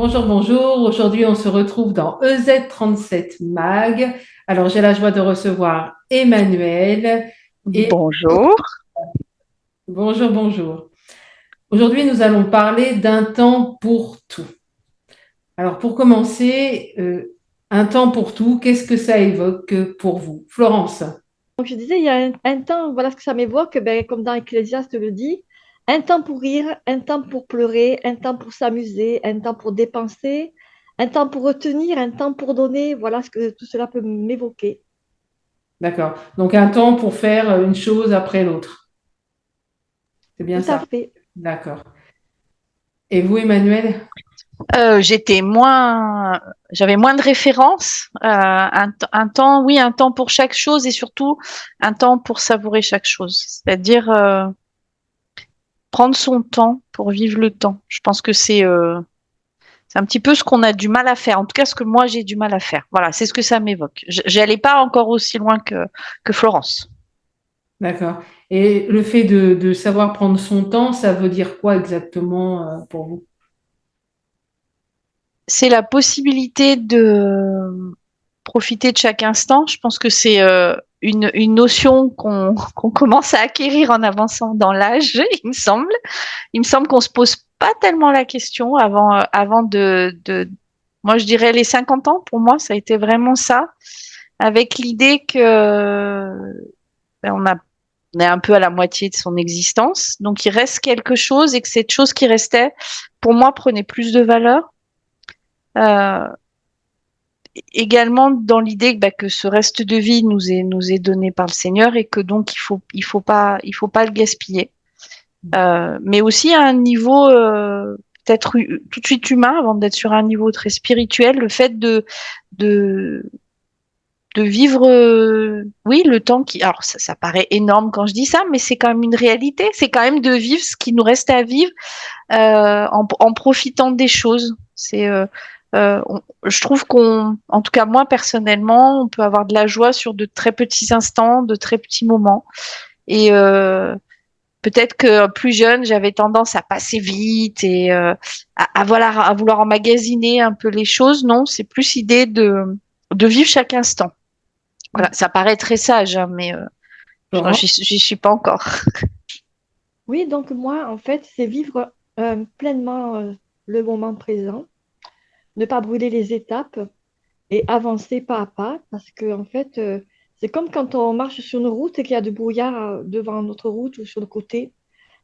Bonjour, bonjour. Aujourd'hui, on se retrouve dans EZ37 Mag. Alors, j'ai la joie de recevoir Emmanuel et Bonjour. bonjour, bonjour. Aujourd'hui, nous allons parler d'un temps pour tout. Alors, pour commencer, un temps pour tout, qu'est-ce que ça évoque pour vous? Florence. Donc, je disais, il y a un temps, voilà ce que ça m'évoque, ben, comme dans Ecclésiaste le dit, un temps pour rire, un temps pour pleurer, un temps pour s'amuser, un temps pour dépenser, un temps pour retenir, un temps pour donner. Voilà ce que tout cela peut m'évoquer. D'accord. Donc, un temps pour faire une chose après l'autre. C'est bien Tout à ça. fait. D'accord. Et vous, Emmanuel? J'avais moins de références. Un temps, oui, un temps pour chaque chose et surtout un temps pour savourer chaque chose. C'est-à-dire prendre son temps pour vivre le temps. Je pense que c'est un petit peu ce qu'on a du mal à faire. En tout cas, ce que moi j'ai du mal à faire. Voilà, c'est ce que ça m'évoque. J'allais pas encore aussi loin que Florence. D'accord. Et le fait de savoir prendre son temps, ça veut dire quoi exactement pour vous? C'est la possibilité de profiter de chaque instant. Je pense que c'est une notion qu'on commence à acquérir en avançant dans l'âge, il me semble. Il me semble qu'on se pose pas tellement la question avant de... Moi, je dirais les 50 ans, pour moi, ça a été vraiment ça, avec l'idée que on a on est un peu à la moitié de son existence. Donc, il reste quelque chose et que cette chose qui restait, pour moi, prenait plus de valeur. Euh, Également dans l'idée que ce reste de vie nous est donné par le Seigneur et que donc il faut pas le gaspiller. Mais aussi à un niveau peut-être tout de suite humain avant d'être sur un niveau très spirituel, le fait de de vivre, oui, le temps qui, alors ça paraît énorme quand je dis ça, mais c'est quand même une réalité. C'est quand même de vivre ce qui nous reste à vivre en profitant des choses. Je trouve en tout cas moi personnellement, on peut avoir de la joie sur de très petits instants, de très petits moments. Et peut-être que plus jeune, j'avais tendance à passer vite et à vouloir emmagasiner un peu les choses. Non, c'est plus idée de vivre chaque instant. Voilà, ça paraît très sage, hein, mais Florence? j'y suis pas encore. Oui, donc moi, en fait, c'est vivre pleinement le moment présent, ne pas brûler les étapes et avancer pas à pas parce que en fait c'est comme quand on marche sur une route et qu'il y a du brouillard devant notre route ou sur le côté.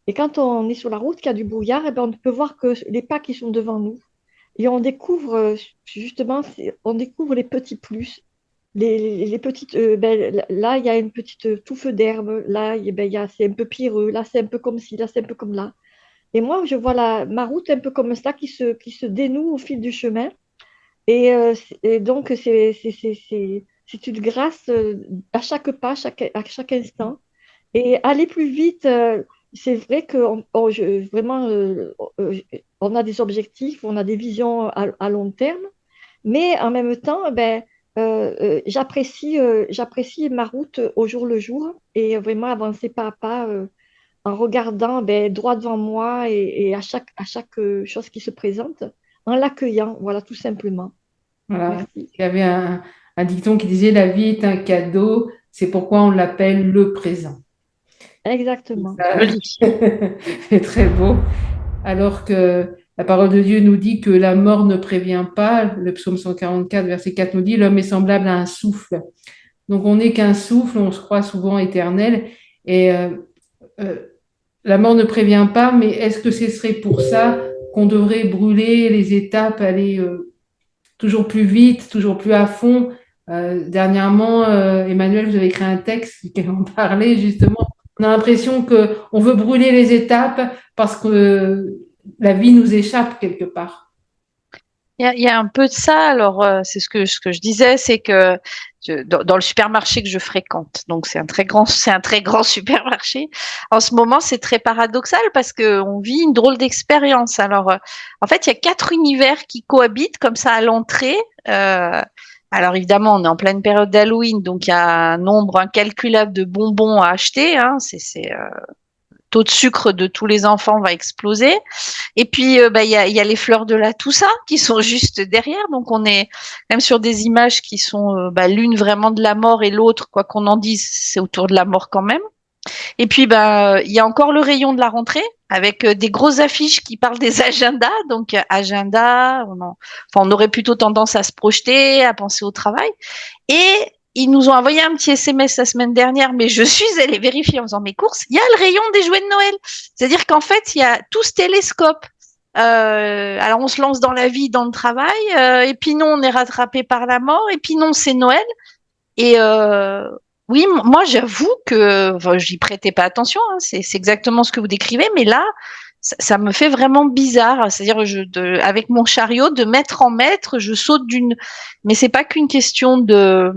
Et quand on est sur la route, qu'il y a du brouillard, et ben, on ne peut voir que les pas qui sont devant nous. Et on découvre justement, on découvre les petits plus, les petites. Ben, là, il y a une petite touffe d'herbe. Là, ben, c'est un peu pierreux. Là, c'est un peu comme ci. Là, c'est un peu comme là. Et moi, je vois ma route un peu comme ça qui se dénoue au fil du chemin. Et donc, c'est une grâce à chaque pas, à chaque instant. Et aller plus vite, c'est vrai que vraiment, on a des objectifs, on a des visions à long terme, mais en même temps, ben, j'apprécie ma route au jour le jour et vraiment avancer pas à pas en regardant ben, droit devant moi et à chaque chose qui se présente, en l'accueillant, voilà, tout simplement. Voilà. Merci. Il y avait un dicton qui disait la vie est un cadeau, c'est pourquoi on l'appelle le présent. Exactement. Ça, Joli. c'est très beau. Alors que la parole de Dieu nous dit que la mort ne prévient pas. Le psaume 144, verset 4 nous dit l'homme est semblable à un souffle. Donc on n'est qu'un souffle, on se croit souvent éternel. Et euh, la mort ne prévient pas, mais est-ce que ce serait pour ça qu'on devrait brûler les étapes, aller toujours plus vite, toujours plus à fond? Dernièrement, Emmanuel, vous avez écrit un texte qui en parlait justement. On a l'impression qu'on veut brûler les étapes parce que la vie nous échappe quelque part. Il y a un peu de ça. Alors, c'est ce que je disais, c'est que dans le supermarché que je fréquente, donc c'est un très grand supermarché. En ce moment, c'est très paradoxal parce que on vit une drôle d'expérience. Alors, en fait, il y a quatre univers qui cohabitent comme ça à l'entrée. Euh, alors évidemment, on est en pleine période d'Halloween, donc il y a un nombre incalculable de bonbons à acheter. Hein, c'est taux de sucre de tous les enfants va exploser. Et puis, il y a les fleurs de la Toussaint qui sont juste derrière. Donc, on est même sur des images qui sont l'une vraiment de la mort et l'autre, quoi qu'on en dise, c'est autour de la mort quand même. Et puis, il y a encore le rayon de la rentrée avec des grosses affiches qui parlent des agendas. Donc, agenda, on aurait plutôt tendance à se projeter, à penser au travail. Et ils nous ont envoyé un petit SMS la semaine dernière, mais je suis allée vérifier en faisant mes courses. Il y a le rayon des jouets de Noël. C'est-à-dire qu'en fait, il y a tout ce télescope. Alors, on se lance dans la vie, dans le travail, et puis non, on est rattrapé par la mort, et puis non, c'est Noël. Et oui, moi, j'avoue que j'y prêtais pas attention. Hein, c'est exactement ce que vous décrivez, mais là, ça me fait vraiment bizarre. C'est-à-dire, avec mon chariot, de mètre en mètre, je saute d'une. Mais c'est pas qu'une question de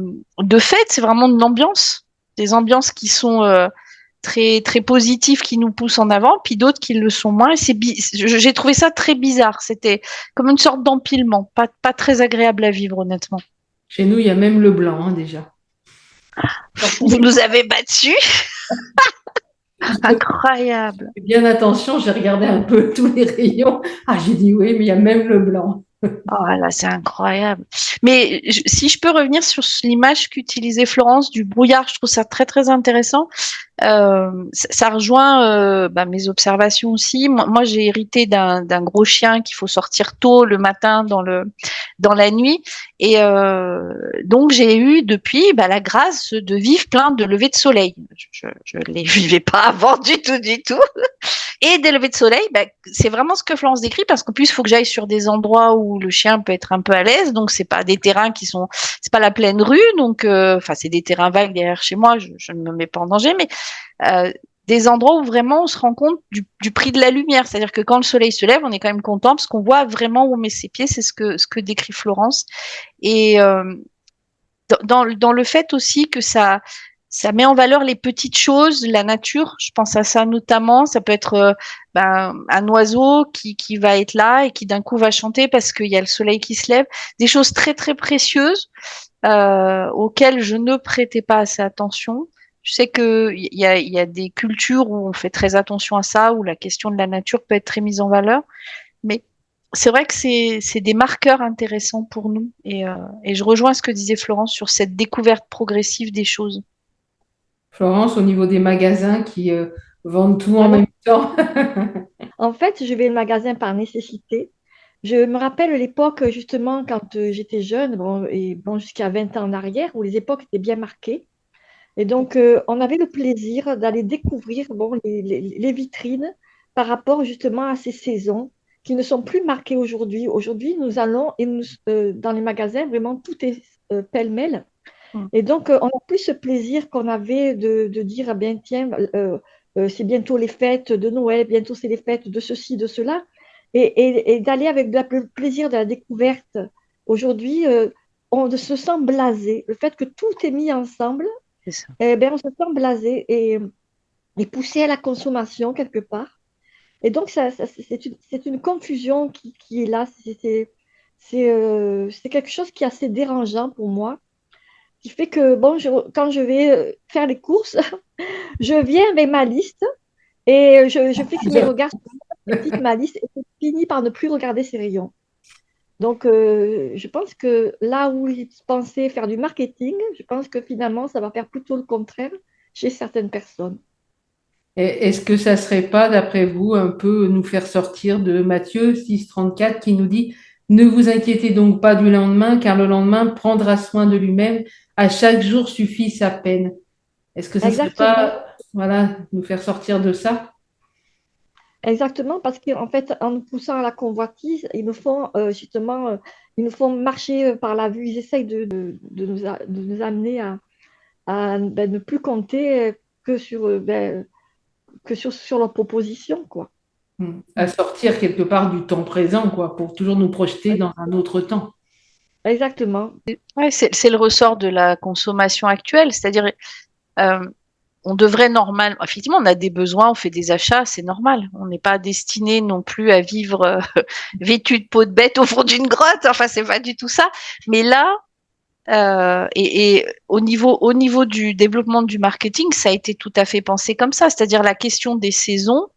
fête, c'est vraiment de l'ambiance, des ambiances qui sont très très positives, qui nous poussent en avant, puis d'autres qui le sont moins. Et j'ai trouvé ça très bizarre. C'était comme une sorte d'empilement, pas très agréable à vivre, honnêtement. Chez nous, il y a même le blanc, hein, déjà. Vous nous avez battus. Incroyable. Fais bien attention, j'ai regardé un peu tous les rayons. Ah, j'ai dit oui, mais il y a même le blanc. Oh là, c'est incroyable. Mais si je peux revenir sur l'image qu'utilisait Florence du brouillard, je trouve ça très très intéressant. Ça rejoint mes observations aussi. Moi, j'ai hérité d'un gros chien qu'il faut sortir tôt le matin dans la nuit, et donc j'ai eu depuis la grâce de vivre plein de levées de soleil. Je les vivais pas avant du tout. Et des levées de soleil, c'est vraiment ce que Florence décrit, parce qu'en plus, il faut que j'aille sur des endroits où le chien peut être un peu à l'aise. Donc, c'est pas des terrains c'est pas la pleine rue. Donc, c'est des terrains vagues derrière chez moi. Je ne me mets pas en danger, mais des endroits où vraiment on se rend compte du prix de la lumière. C'est-à-dire que quand le soleil se lève, on est quand même content parce qu'on voit vraiment où on met ses pieds. C'est ce que décrit Florence. Et dans le fait aussi que ça met en valeur les petites choses, la nature. Je pense à ça notamment. Ça peut être un oiseau qui va être là et qui d'un coup va chanter parce qu'il y a le soleil qui se lève. Des choses très très précieuses auxquelles je ne prêtais pas assez attention. Je sais qu'il y a des cultures où on fait très attention à ça, où la question de la nature peut être très mise en valeur. Mais c'est vrai que c'est des marqueurs intéressants pour nous. Et je rejoins ce que disait Florence sur cette découverte progressive des choses. Florence, au niveau des magasins qui vendent tout en Ah non, même temps. en fait, je vais au magasin par nécessité. Je me rappelle l'époque, justement, quand j'étais jeune, bon, et bon, jusqu'à 20 ans en arrière, où les époques étaient bien marquées. Et donc, on avait le plaisir d'aller découvrir bon, les vitrines par rapport justement à ces saisons qui ne sont plus marquées aujourd'hui. Aujourd'hui, nous allons dans les magasins, vraiment, tout est pêle-mêle. Mm. Et donc, on n'a plus ce plaisir qu'on avait de dire, ah bien, tiens, c'est bientôt les fêtes de Noël, bientôt c'est les fêtes de ceci, de cela, et d'aller avec le plaisir de la découverte. Aujourd'hui, on se sent blasé. Le fait que tout est mis ensemble, C'est ça. eh ben, on se sent blasé et poussé à la consommation quelque part. Et donc, c'est une confusion qui est là. C'est quelque chose qui est assez dérangeant pour moi, qui fait que bon, quand je vais faire les courses, je viens avec ma liste et je fixe mes regards sur ma liste et je finis par ne plus regarder ces rayons. Donc, je pense que là où ils pensaient faire du marketing, je pense que finalement, ça va faire plutôt le contraire chez certaines personnes. Est-ce que ça serait pas, d'après vous, un peu nous faire sortir de Matthieu 6,34 qui nous dit, ne vous inquiétez donc pas du lendemain, car le lendemain prendra soin de lui-même. À chaque jour suffit sa peine. Est-ce que ça serait Exactement, pas, voilà, nous faire sortir de ça? exactement, parce qu'en fait, en nous poussant à la convoitise, ils nous font justement, ils nous font marcher par la vue. Ils essayent de nous amener à ne plus compter sur leurs propositions, quoi. À sortir quelque part du temps présent, quoi, pour toujours nous projeter dans un autre temps. Exactement. Ouais, c'est le ressort de la consommation actuelle, c'est-à-dire euh, on devrait normal, effectivement, on a des besoins, on fait des achats, c'est normal. On n'est pas destiné non plus à vivre vêtu de peau de bête au fond d'une grotte. Enfin, c'est pas du tout ça. Mais là, Et au niveau du développement du marketing, ça a été tout à fait pensé comme ça. C'est-à-dire la question des saisons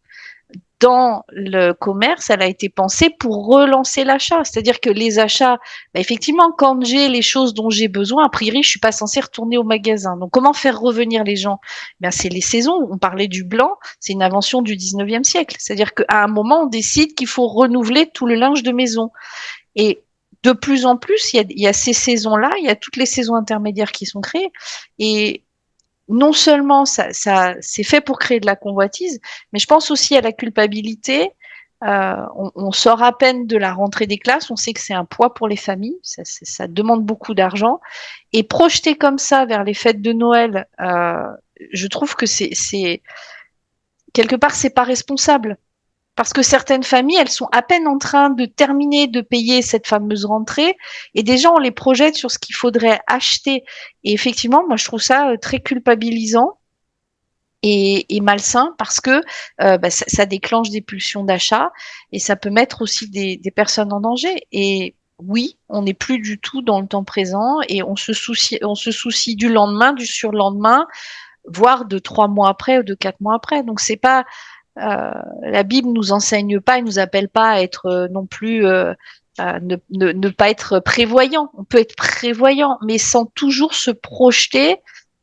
dans le commerce, elle a été pensée pour relancer l'achat. C'est-à-dire que les achats, effectivement, quand j'ai les choses dont j'ai besoin, a priori, je suis pas censée retourner au magasin. Donc, comment faire revenir les gens? C'est les saisons. On parlait du blanc, c'est une invention du 19e siècle. C'est-à-dire qu'à un moment, on décide qu'il faut renouveler tout le linge de maison. Et de plus en plus, il y a ces saisons-là, il y a toutes les saisons intermédiaires qui sont créées. Et non seulement c'est fait pour créer de la convoitise, mais je pense aussi à la culpabilité. On sort à peine de la rentrée des classes, on sait que c'est un poids pour les familles, ça demande beaucoup d'argent. Et projeter comme ça vers les fêtes de Noël, je trouve que c'est quelque part, c'est pas responsable. Parce que certaines familles, elles sont à peine en train de terminer de payer cette fameuse rentrée et déjà on les projette sur ce qu'il faudrait acheter. Et effectivement, moi je trouve ça très culpabilisant et malsain parce que ça déclenche des pulsions d'achat et ça peut mettre aussi des personnes en danger. Et oui, on n'est plus du tout dans le temps présent et on se soucie du lendemain, du surlendemain, voire de 3 mois après ou de 4 mois après. Donc c'est pas la Bible nous enseigne pas, elle nous appelle pas à être non plus ne pas être prévoyant. On peut être prévoyant, mais sans toujours se projeter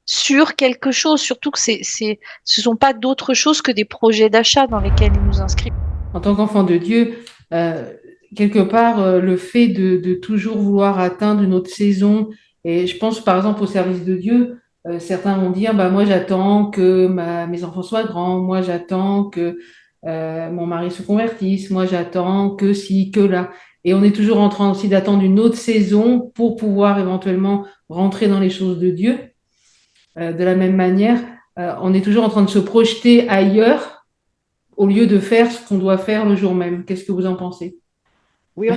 sur quelque chose. Surtout que ce sont pas d'autres choses que des projets d'achat dans lesquels ils nous inscrivent. En tant qu'enfant de Dieu, euh, quelque part, le fait de toujours vouloir atteindre une autre saison, et je pense par exemple au service de Dieu, certains vont dire, bah, moi j'attends que mes enfants soient grands, moi j'attends que mon mari se convertisse, moi j'attends que ci, que là. Et on est toujours en train aussi d'attendre une autre saison pour pouvoir éventuellement rentrer dans les choses de Dieu. De la même manière, on est toujours en train de se projeter ailleurs au lieu de faire ce qu'on doit faire le jour même. Qu'est-ce que vous en pensez? Oui, on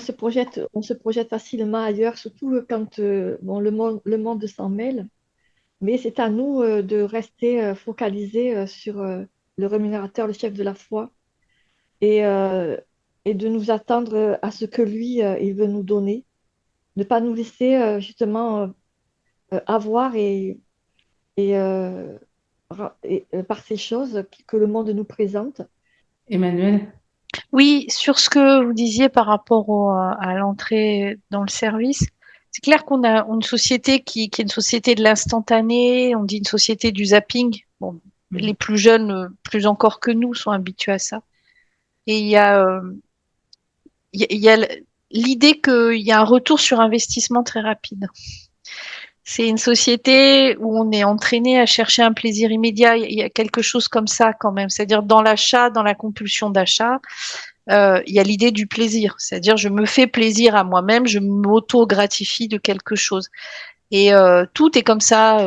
se projette facilement ailleurs, surtout quand bon, le monde s'en mêle. Mais c'est à nous de rester focalisés sur le rémunérateur, le chef de la foi, et, euh, et de nous attendre à ce que lui, il veut nous donner. Ne pas nous laisser justement avoir par ces choses que le monde nous présente. Emmanuel? Oui, sur ce que vous disiez par rapport à l'entrée dans le service, c'est clair qu'on a une société qui est une société de l'instantané, on dit une société du zapping. Bon, les plus jeunes, plus encore que nous, sont habitués à ça. Et il y a l'idée qu'il y a un retour sur investissement très rapide. C'est une société où on est entraîné à chercher un plaisir immédiat. Il y a quelque chose comme ça quand même. C'est-à-dire dans l'achat, dans la compulsion d'achat, il y a l'idée du plaisir. C'est-à-dire je me fais plaisir à moi-même, je m'auto-gratifie de quelque chose. Et tout est comme ça.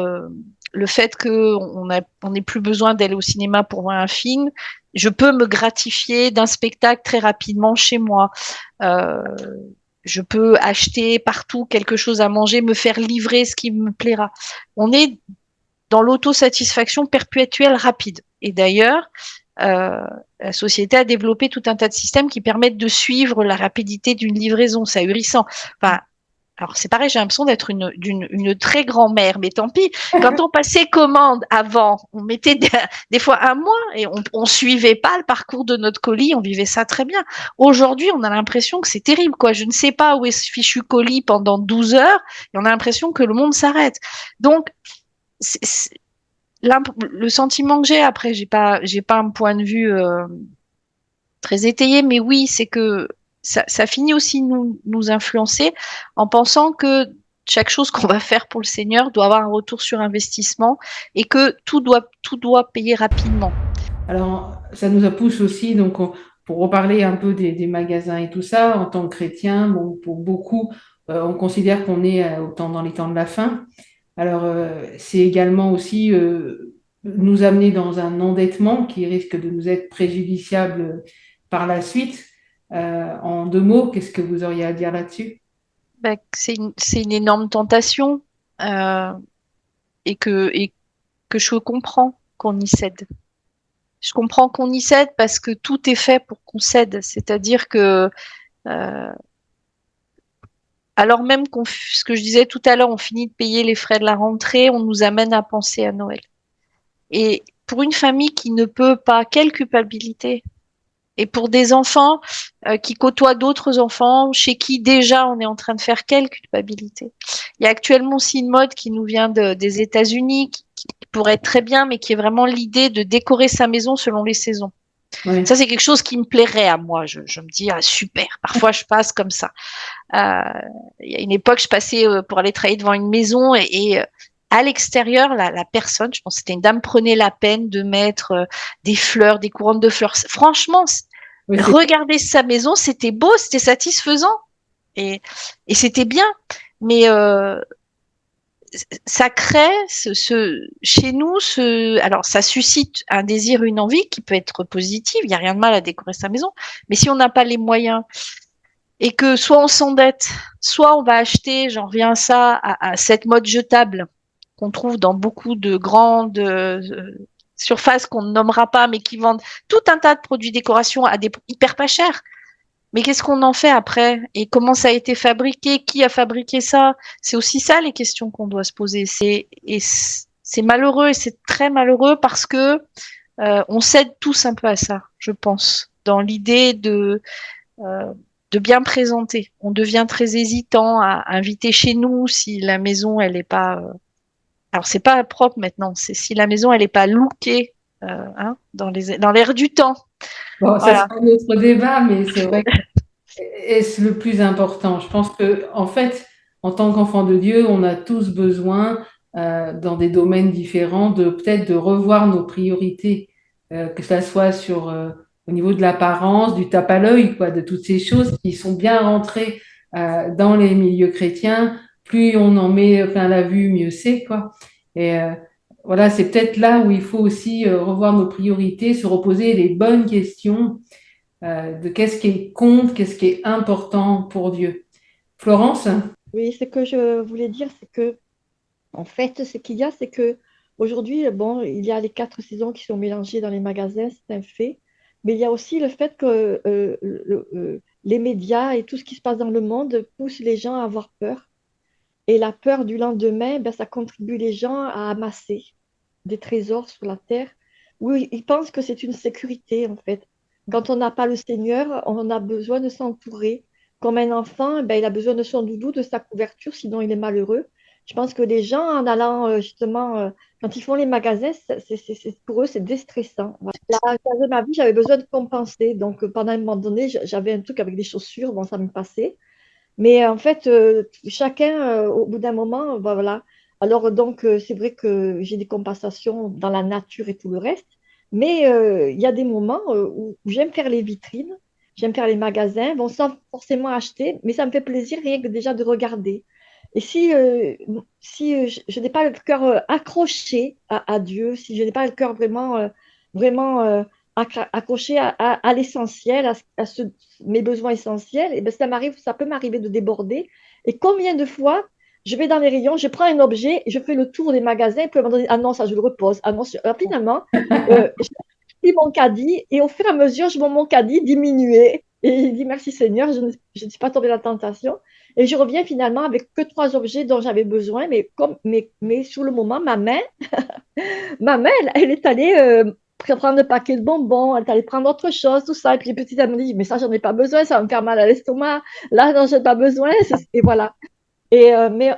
Le fait qu'on n'ait plus besoin d'aller au cinéma pour voir un film, je peux me gratifier d'un spectacle très rapidement chez moi. Euh, je peux acheter partout quelque chose à manger, me faire livrer ce qui me plaira. On est dans l'autosatisfaction perpétuelle rapide. Et d'ailleurs, euh, la société a développé tout un tas de systèmes qui permettent de suivre la rapidité d'une livraison. C'est ahurissant. Enfin, alors c'est pareil, j'ai l'impression d'être une très grand-mère, mais tant pis. Quand on passait commande avant, on mettait des fois un mois et on suivait pas le parcours de notre colis, on vivait ça très bien. Aujourd'hui, on a l'impression que c'est terrible, quoi. Je ne sais pas où est ce fichu colis pendant 12 heures et on a l'impression que le monde s'arrête. Donc, le sentiment que j'ai, après, j'ai pas un point de vue très étayé, mais oui, c'est que ça finit aussi nous influencer en pensant que chaque chose qu'on va faire pour le Seigneur doit avoir un retour sur investissement et que tout doit payer rapidement. Alors, ça nous a poussé aussi, donc, pour reparler un peu des magasins et tout ça, en tant que chrétien, bon, pour beaucoup, on considère qu'on est autant dans les temps de la fin. Alors, c'est également aussi nous amener dans un endettement qui risque de nous être préjudiciable par la suite. En 2 mots, qu'est-ce que vous auriez à dire là-dessus? C'est une énorme tentation euh, et que je comprends qu'on y cède. Je comprends qu'on y cède parce que tout est fait pour qu'on cède. C'est-à-dire que euh, alors même ce que je disais tout à l'heure, on finit de payer les frais de la rentrée, on nous amène à penser à Noël. Et pour une famille qui ne peut pas, quelle culpabilité. Et pour des enfants qui côtoient d'autres enfants, chez qui déjà on est en train de faire quelle culpabilité. Il y a actuellement aussi une mode qui nous vient des États-Unis, qui pourrait être très bien, mais qui est vraiment l'idée de décorer sa maison selon les saisons. Oui. Ça, c'est quelque chose qui me plairait à moi. Je me dis, ah, super, parfois je passe comme ça. Il y a une époque, je passais pour aller travailler devant une maison et à l'extérieur, la personne, je pense que c'était une dame, prenait la peine de mettre des fleurs, des couronnes de fleurs. Franchement, Oui, regarder sa maison, c'était beau, c'était satisfaisant et c'était bien. Mais ça crée chez nous, alors ça suscite un désir, une envie qui peut être positive. Il n'y a rien de mal à décorer sa maison, mais si on n'a pas les moyens et que soit on s'endette, soit on va acheter, j'en reviens à ça, à cette mode jetable qu'on trouve dans beaucoup de grandes surfaces qu'on ne nommera pas, mais qui vendent tout un tas de produits décoration à des prix hyper pas chers. Mais qu'est-ce qu'on en fait après? Et comment ça a été fabriqué? Qui a fabriqué ça? C'est aussi ça les questions qu'on doit se poser. C'est malheureux et c'est très malheureux parce que on cède tous un peu à ça, je pense, dans l'idée euh, de bien présenter. On devient très hésitant à inviter chez nous si la maison elle est pas. Alors c'est pas propre maintenant. C'est si la maison elle est pas lookée hein, dans l'air du temps. bon, ça Voilà. sera un autre débat, mais c'est vrai que est-ce le plus important? Je pense que, en fait, en tant qu'enfant de Dieu, on a tous besoin, dans des domaines différents, de peut-être de revoir nos priorités, que ça soit au niveau de l'apparence, du tape à l'œil, quoi, de toutes ces choses qui sont bien rentrées, dans les milieux chrétiens. Plus on en met plein la vue, mieux c'est, quoi. Et voilà, c'est peut-être là où il faut aussi revoir nos priorités, se reposer les bonnes questions de qu'est-ce qui compte, qu'est-ce qui est important pour Dieu. Florence? Oui, ce que je voulais dire, c'est que, en fait, ce qu'il y a, c'est que aujourd'hui, bon, il y a les quatre saisons qui sont mélangées dans les magasins, c'est un fait. Mais il y a aussi le fait que les médias et tout ce qui se passe dans le monde poussent les gens à avoir peur. Et la peur du lendemain, ben, ça contribue les gens à amasser des trésors sur la terre, où ils pensent que c'est une sécurité, en fait. Quand on n'a pas le Seigneur, on a besoin de s'entourer. Comme un enfant, ben, il a besoin de son doudou, de sa couverture, sinon il est malheureux. Je pense que les gens, en allant justement, quand ils font les magasins, pour eux, c'est déstressant. Voilà. La phase de ma vie, j'avais besoin de compenser. Donc, pendant un moment donné, j'avais un truc avec des chaussures, bon, ça me passait. Mais en fait, chacun, au bout d'un moment, bah, voilà. Alors, donc, c'est vrai que j'ai des compensations dans la nature et tout le reste. Mais il y a des moments où j'aime faire les vitrines, j'aime faire les magasins, bon, sans forcément acheter, mais ça me fait plaisir rien que déjà de regarder. Et si je n'ai pas le cœur accroché à Dieu, si je n'ai pas le cœur vraiment accroché à l'essentiel, mes besoins essentiels, et ben ça peut m'arriver de déborder. Et combien de fois je vais dans les rayons, je prends un objet, je fais le tour des magasins, et puis à un moment donné, ah non, ça je le repose. Ah non, alors, finalement, je pris mon caddie et au fur et à mesure, je vois mon caddie diminuer. Et je dis merci Seigneur, je ne suis pas tombée dans la tentation. Et je reviens finalement avec que trois objets dont j'avais besoin, mais sur le moment, ma main, elle est allée prendre un paquet de bonbons, elle est allée prendre autre chose, tout ça. Et puis petit à petit, elle me dit, mais ça, j'en ai pas besoin, ça va me faire mal à l'estomac. Là, non, j'ai pas besoin. Et voilà. Mais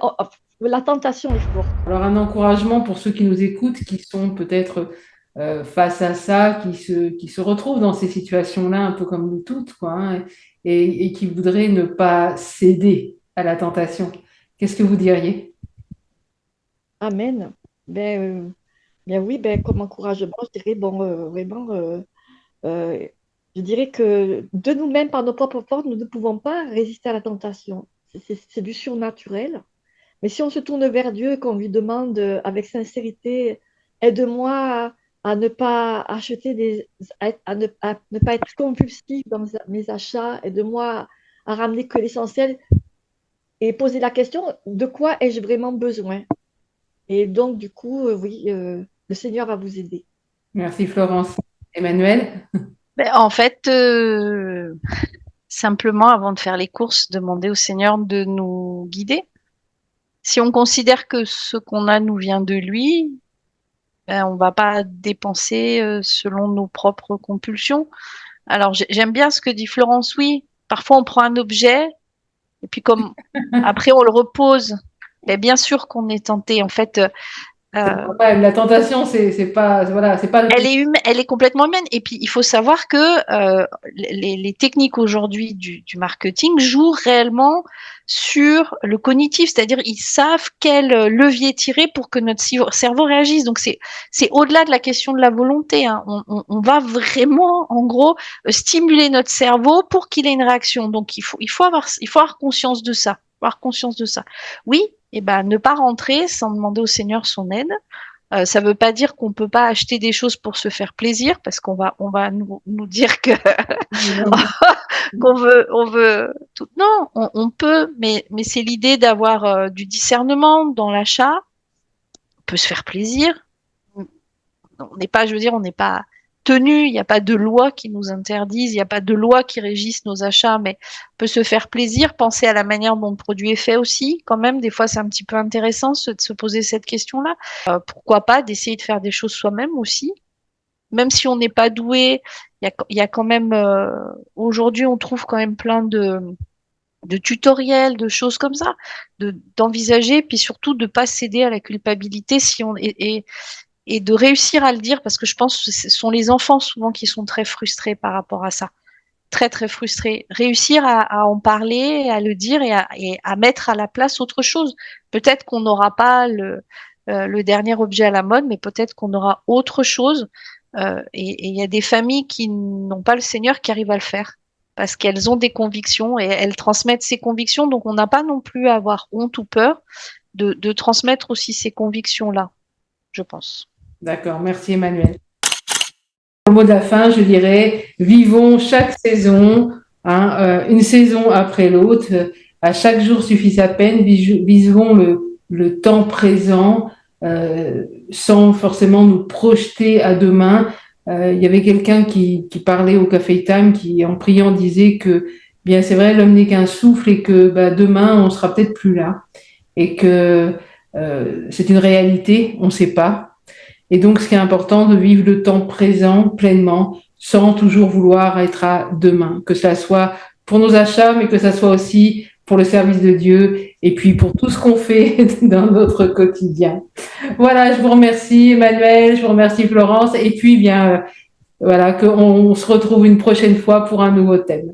la tentation est forte. Alors, un encouragement pour ceux qui nous écoutent, qui sont peut-être face à ça, qui se retrouvent dans ces situations-là, un peu comme nous toutes, quoi, hein, et qui voudraient ne pas céder à la tentation. Qu'est-ce que vous diriez? Amen. Ben, bien oui, ben, comme encouragement, je dirais, bon, vraiment, euh, je dirais que de nous-mêmes, par nos propres forces, nous ne pouvons pas résister à la tentation. C'est du surnaturel. Mais si on se tourne vers Dieu et qu'on lui demande avec sincérité, aide-moi à ne pas acheter à ne pas être compulsif dans mes achats, aide-moi à ramener que l'essentiel et poser la question, de quoi ai-je vraiment besoin? Et donc, du coup, oui, le Seigneur va vous aider. Merci Florence. Emmanuel? En fait, simplement, avant de faire les courses, demander au Seigneur de nous guider. Si on considère que ce qu'on a nous vient de lui, ben, on va pas dépenser selon nos propres compulsions. Alors, j'aime bien ce que dit Florence. Oui, parfois on prend un objet et puis comme après on le repose, ben, bien sûr qu'on est tenté. En fait, La tentation, c'est pas, voilà, c'est pas le plus. elle est complètement humaine. Et puis, il faut savoir que les techniques aujourd'hui du marketing jouent réellement sur le cognitif, c'est-à-dire ils savent quel levier tirer pour que notre cerveau réagisse. Donc, c'est au-delà de la question de la volonté. Hein. On va vraiment, en gros, stimuler notre cerveau pour qu'il ait une réaction. Donc, il faut avoir conscience de ça. Avoir conscience de ça. Oui, et ben, ne pas rentrer sans demander au Seigneur son aide. Ça ne veut pas dire qu'on peut pas acheter des choses pour se faire plaisir, parce on va nous dire que on veut tout. Non, on peut, mais c'est l'idée d'avoir du discernement dans l'achat. On peut se faire plaisir. On n'est pas, je veux dire, on n'est pas tenu. Il n'y a pas de loi qui nous interdise. Il n'y a pas de loi qui régisse nos achats, mais on peut se faire plaisir. Penser à la manière dont le produit est fait aussi. Quand même, des fois, c'est un petit peu intéressant de se poser cette question-là. Pourquoi pas d'essayer de faire des choses soi-même aussi. Même si on n'est pas doué, il y a quand même aujourd'hui, on trouve quand même plein de tutoriels, de choses comme ça, d'envisager, puis surtout de pas céder à la culpabilité si on et de réussir à le dire, parce que je pense que ce sont les enfants souvent qui sont très frustrés par rapport à ça, très très frustrés. Réussir à en parler, à le dire et à mettre à la place autre chose. Peut-être qu'on n'aura pas le dernier objet à la mode, mais peut-être qu'on aura autre chose. Et il y a des familles qui n'ont pas le Seigneur qui arrivent à le faire parce qu'elles ont des convictions et elles transmettent ces convictions. Donc on n'a pas non plus à avoir honte ou peur de transmettre aussi ces convictions-là, je pense. D'accord, merci Emmanuel. Au mot de la fin, je dirais, vivons chaque saison, hein, une saison après l'autre. À chaque jour suffit sa peine. Vivons le temps présent sans forcément nous projeter à demain. Il y avait quelqu'un qui parlait au Café Time, qui en priant disait que, bien c'est vrai, l'homme n'est qu'un souffle et que demain on sera peut-être plus là et que c'est une réalité, on ne sait pas. Et donc, ce qui est important, de vivre le temps présent pleinement, sans toujours vouloir être à demain, que ça soit pour nos achats, mais que ça soit aussi pour le service de Dieu et puis pour tout ce qu'on fait dans notre quotidien. Voilà, je vous remercie Emmanuel, je vous remercie Florence, et puis bien voilà, qu'on se retrouve une prochaine fois pour un nouveau thème.